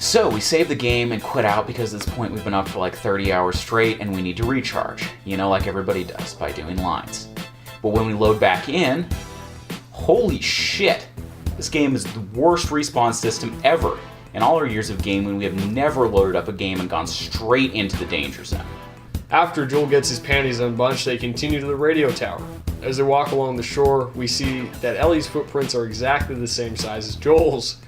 So we save the game and quit out because at this point we've been up for like 30 hours straight and we need to recharge, you know, like everybody does by doing lines. But when we load back in, holy shit, this game is the worst respawn system ever. In all our years of gaming, we have never loaded up a game and gone straight into the danger zone. After Joel gets his panties unbunched, they continue to the radio tower. As they walk along the shore, we see that Ellie's footprints are exactly the same size as Joel's.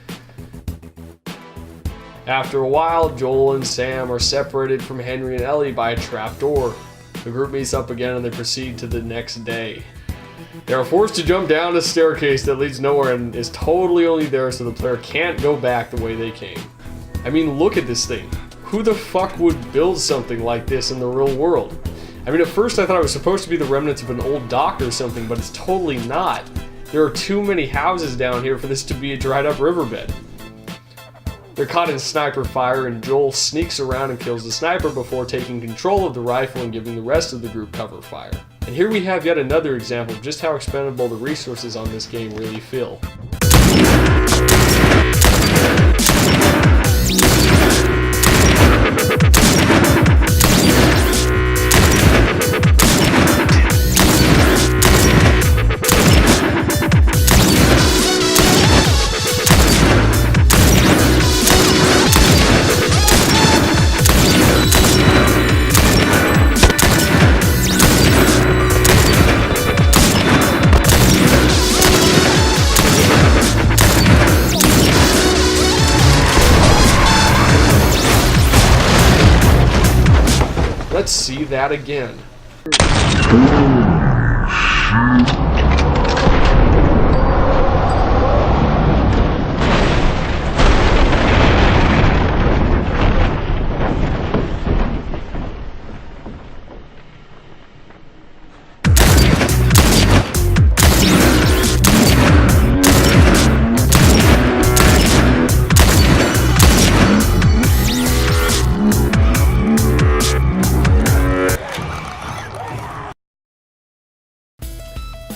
After a while, Joel and Sam are separated from Henry and Ellie by a trapdoor. The group meets up again and they proceed to the next day. They are forced to jump down a staircase that leads nowhere and is totally only there so the player can't go back the way they came. I mean, look at this thing. Who the fuck would build something like this in the real world? I mean, at first I thought it was supposed to be the remnants of an old dock or something, but it's totally not. There are too many houses down here for this to be a dried up riverbed. They're caught in sniper fire and Joel sneaks around and kills the sniper before taking control of the rifle and giving the rest of the group cover fire. And here we have yet another example of just how expendable the resources on this game really feel. Let's see that again.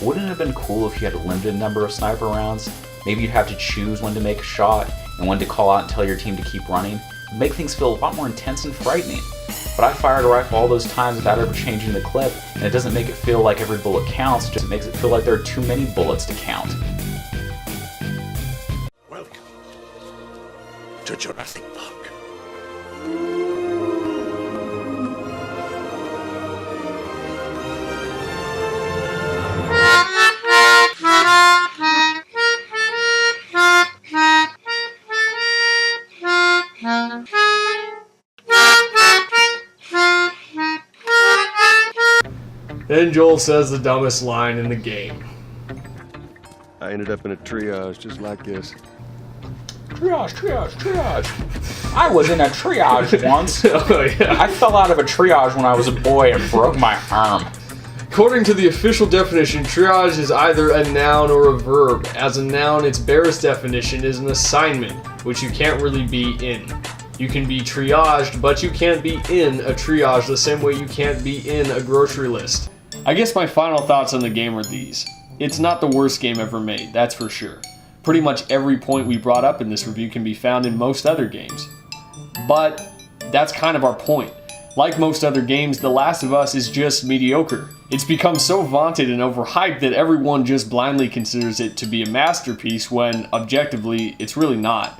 Wouldn't it have been cool if you had a limited number of sniper rounds? Maybe you'd have to choose when to make a shot and when to call out and tell your team to keep running. It'd make things feel a lot more intense and frightening. But I fired a rifle all those times without ever changing the clip, and it doesn't make it feel like every bullet counts, it just makes it feel like there are too many bullets to count. Welcome to Jurassic Park. Then Joel says the dumbest line in the game. I ended up in a triage just like this. Triage, triage, triage. I was in a triage once. Oh, yeah. I fell out of a triage when I was a boy and broke my arm. According to the official definition, triage is either a noun or a verb. As a noun, its barest definition is an assignment, which you can't really be in. You can be triaged, but you can't be in a triage the same way you can't be in a grocery list. I guess my final thoughts on the game are these. It's not the worst game ever made, that's for sure. Pretty much every point we brought up in this review can be found in most other games. But that's kind of our point. Like most other games, The Last of Us is just mediocre. It's become so vaunted and overhyped that everyone just blindly considers it to be a masterpiece when, objectively, it's really not.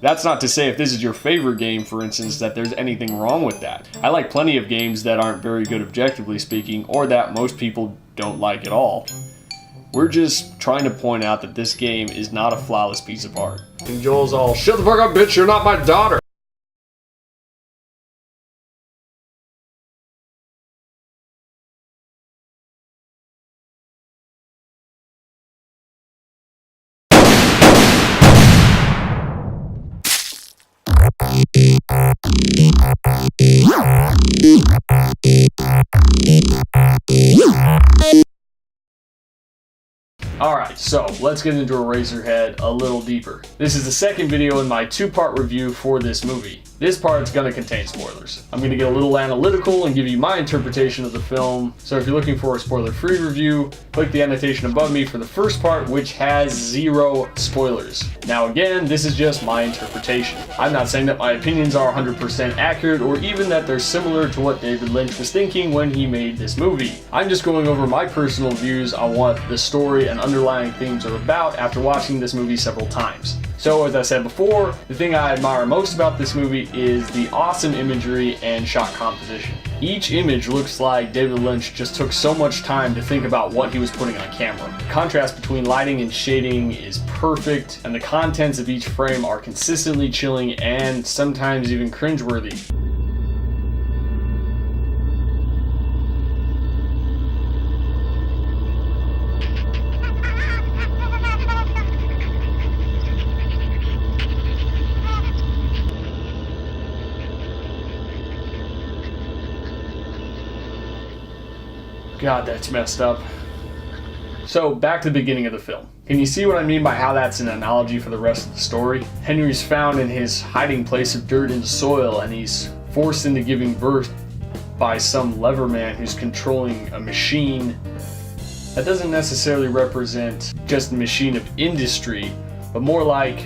That's not to say if this is your favorite game, for instance, that there's anything wrong with that. I like plenty of games that aren't very good objectively speaking, or that most people don't like at all. We're just trying to point out that this game is not a flawless piece of art. And Joel's all, "Shut the fuck up, bitch, you're not my daughter!" Alright, so let's get into Eraserhead a little deeper. This is the second video in my two-part review for this movie. This part's gonna contain spoilers. I'm gonna get a little analytical and give you my interpretation of the film. So if you're looking for a spoiler-free review, click the annotation above me for the first part, which has 0 spoilers. Now again, this is just my interpretation. I'm not saying that my opinions are 100% accurate or even that they're similar to what David Lynch was thinking when he made this movie. I'm just going over my personal views on what the story and underlying themes are about after watching this movie several times. So as I said before, the thing I admire most about this movie is the awesome imagery and shot composition. Each image looks like David Lynch just took so much time to think about what he was putting on camera. The contrast between lighting and shading is perfect, and the contents of each frame are consistently chilling and sometimes even cringeworthy. God, that's messed up. So, back to the beginning of the film. Can you see what I mean by how that's an analogy for the rest of the story? Henry's found in his hiding place of dirt and soil, and he's forced into giving birth by some lever man who's controlling a machine that doesn't necessarily represent just the machine of industry, but more like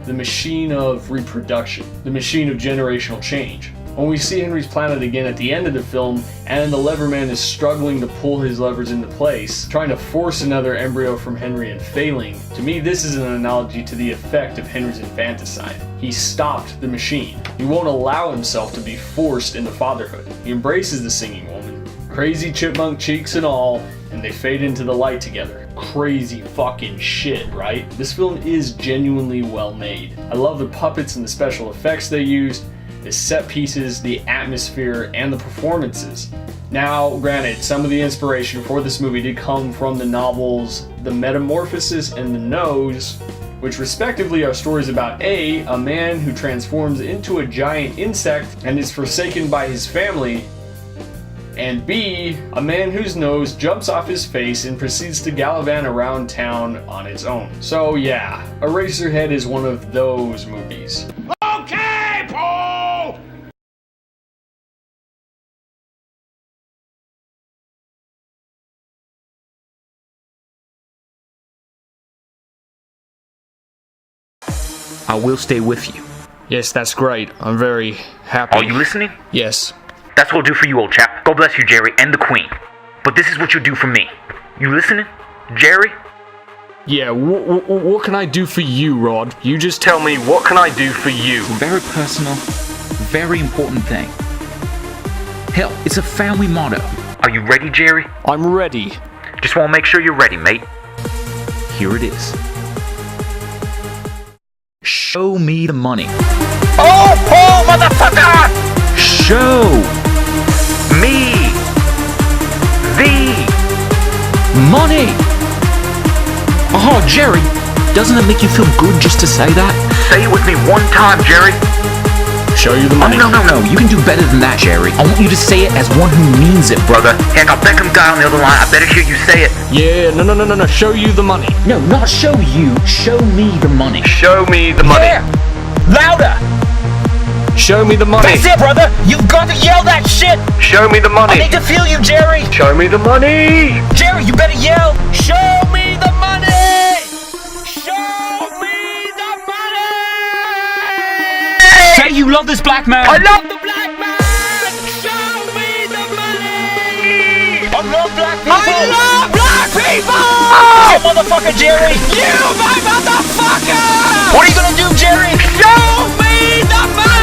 the machine of reproduction, the machine of generational change. When we see Henry's planet again at the end of the film, and the leverman is struggling to pull his levers into place, trying to force another embryo from Henry and failing, to me this is an analogy to the effect of Henry's infanticide. He stopped the machine. He won't allow himself to be forced into fatherhood. He embraces the singing woman, crazy chipmunk cheeks and all, and they fade into the light together. Crazy fucking shit, right? This film is genuinely well made. I love the puppets and the special effects they used, the set pieces, the atmosphere, and the performances. Now, granted, some of the inspiration for this movie did come from the novels The Metamorphosis and The Nose, which respectively are stories about A man who transforms into a giant insect and is forsaken by his family, and B, a man whose nose jumps off his face and proceeds to gallivant around town on its own. So yeah, Eraserhead is one of those movies. Okay, Paul! I will stay with you. Yes, that's great. I'm very happy. Are you listening? Yes. That's what I'll do for you, old chap. God bless you, Jerry, and the Queen. But this is what you'll do for me. You listening, Jerry? Yeah, what can I do for you, Rod? You just tell me, what can I do for you? It's a very personal, very important thing. Hell, it's a family motto. Are you ready, Jerry? I'm ready. Just want to make sure you're ready, mate. Here it is. Show me the money. Oh, Paul, motherfucker! Show Me! The money! Oh, Jerry, doesn't it make you feel good just to say that? Say it with me one time, Jerry. Show you the money. Oh, no, you can do better than that, Jerry. I want you to say it as one who means it, brother. Heck, I'll Beckham guy on the other line. I better hear you say it. Yeah, no, show you the money. No, not show you. Show me the money. Show me the money. Yeah! Louder! Show me the money. That's it, brother! You've got to yell that shit! Show me the I money. need to feel you, Jerry! Show me the money. Jerry, you better yell! Show me the money! Show me the money! Say you love this black man! I love The black man! Show me the money! I love black people! I love black people! You motherfucker, Jerry! You, my motherfucker! What are you gonna do, Jerry? Show me the money!